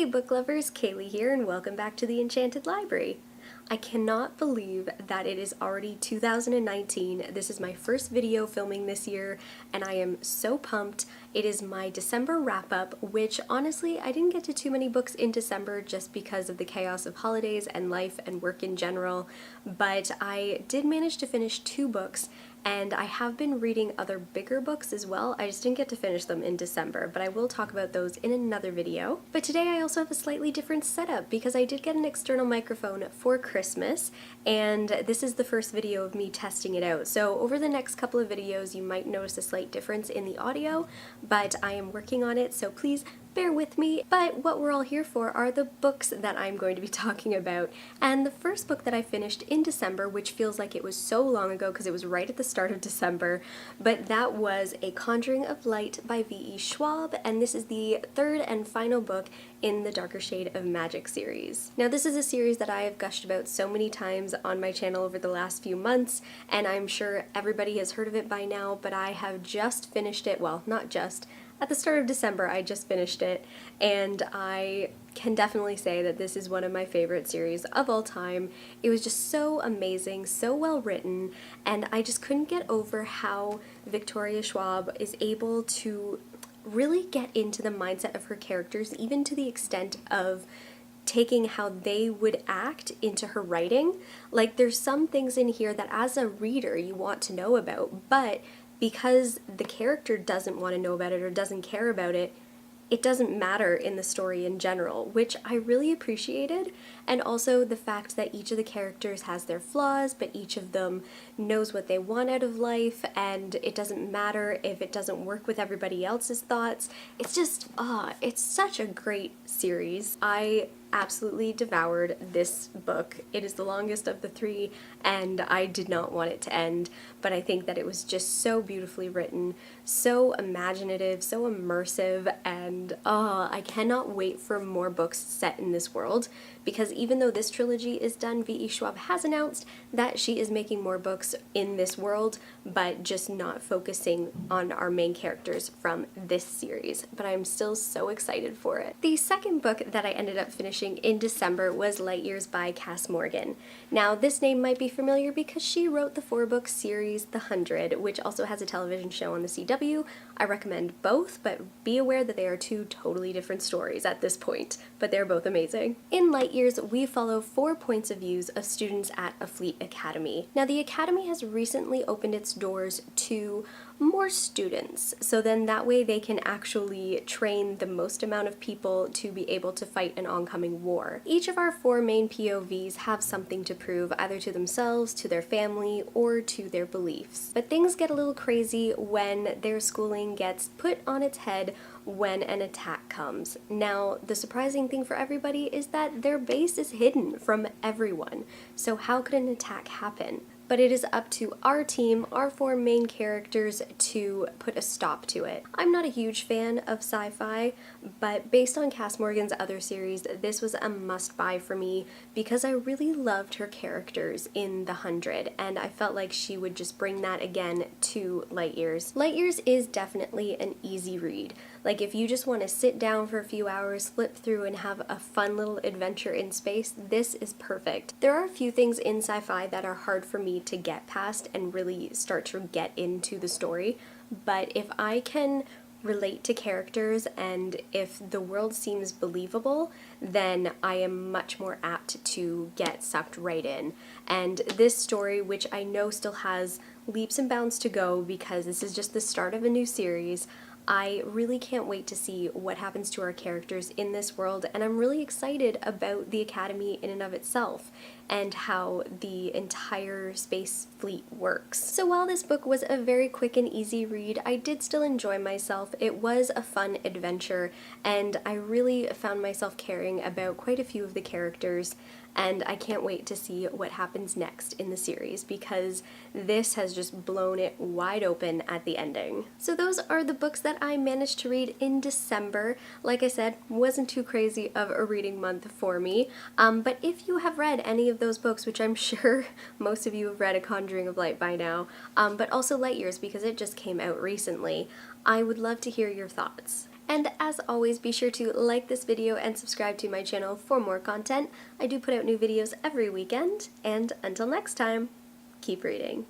Hey book lovers, Kaylee here and welcome back to the Enchanted Library. I cannot believe that it is already 2019. This is my first video filming this year and I am so pumped. It is my December wrap-up, which honestly I didn't get to too many books in December just because of the chaos of holidays and life and work in general, but I did manage to finish 2 books. And I have been reading other bigger books as well. I just didn't get to finish them in December, but I will talk about those in another video. But today I also have a slightly different setup because I did get an external microphone for Christmas, and this is the first video of me testing it out. So over the next couple of videos you might notice a slight difference in the audio, but I am working on it, so please bear with me. But what we're all here for are the books that I'm going to be talking about. And the first book that I finished in December, which feels like it was so long ago because it was right at the start of December, but that was A Conjuring of Light by V.E. Schwab, and this is the third and final book in the Darker Shade of Magic series. Now this is a series that I have gushed about so many times on my channel over the last few months, and I'm sure everybody has heard of it by now, but I have just finished it, well, not just, at the start of December I just finished it, and I can definitely say that this is one of my favorite series of all time. It was just so amazing, so well written, and I just couldn't get over how Victoria Schwab is able to really get into the mindset of her characters, even to the extent of taking how they would act into her writing. Like, there's some things in here that as a reader you want to know about, but because the character doesn't want to know about it or doesn't care about it, it doesn't matter in the story in general, which I really appreciated. And also the fact that each of the characters has their flaws, but each of them knows what they want out of life, and it doesn't matter if it doesn't work with everybody else's thoughts. It's just, it's such a great series. I absolutely devoured this book. It is the longest of the 3 and I did not want it to end, but I think that it was just so beautifully written, so imaginative, so immersive, and I cannot wait for more books set in this world, because even though this trilogy is done, V.E. Schwab has announced that she is making more books in this world, but just not focusing on our main characters from this series. But I'm still so excited for it. The second book that I ended up finishing in December was Light Years by Cass Morgan. Now this name might be familiar because she wrote the 4-book series The 100, which also has a television show on the CW. I recommend both, but be aware that they are 2 totally different stories at this point, but they're both amazing. In Light Years, we follow 4 points of views of students at a Fleet Academy. Now the Academy has recently opened its doors to more students, so then that way they can actually train the most amount of people to be able to fight an oncoming war. Each of our 4 main POVs have something to prove, either to themselves, to their family, or to their beliefs. But things get a little crazy when their schooling gets put on its head when an attack comes. Now, the surprising thing for everybody is that their base is hidden from everyone, so how could an attack happen? But it is up to our team, our 4 main characters, to put a stop to it. I'm not a huge fan of sci-fi, but based on Cass Morgan's other series, this was a must-buy for me because I really loved her characters in The 100, and I felt like she would just bring that again to Light Years. Light Years is definitely an easy read. Like, if you just want to sit down for a few hours, flip through, and have a fun little adventure in space, this is perfect. There are a few things in sci-fi that are hard for me to get past and really start to get into the story, but if I can relate to characters and if the world seems believable, then I am much more apt to get sucked right in. And this story, which I know still has leaps and bounds to go because this is just the start of a new series, I really can't wait to see what happens to our characters in this world, and I'm really excited about the Academy in and of itself and how the entire space fleet works. So while this book was a very quick and easy read, I did still enjoy myself. It was a fun adventure, and I really found myself caring about quite a few of the characters, and I can't wait to see what happens next in the series because this has just blown it wide open at the ending. So those are the books that I managed to read in December. Like I said, wasn't too crazy of a reading month for me, but if you have read any of those books, which I'm sure most of you have read A Conjuring of Light by now, but also Light Years because it just came out recently, I would love to hear your thoughts. And as always, be sure to like this video and subscribe to my channel for more content. I do put out new videos every weekend, and until next time, keep reading.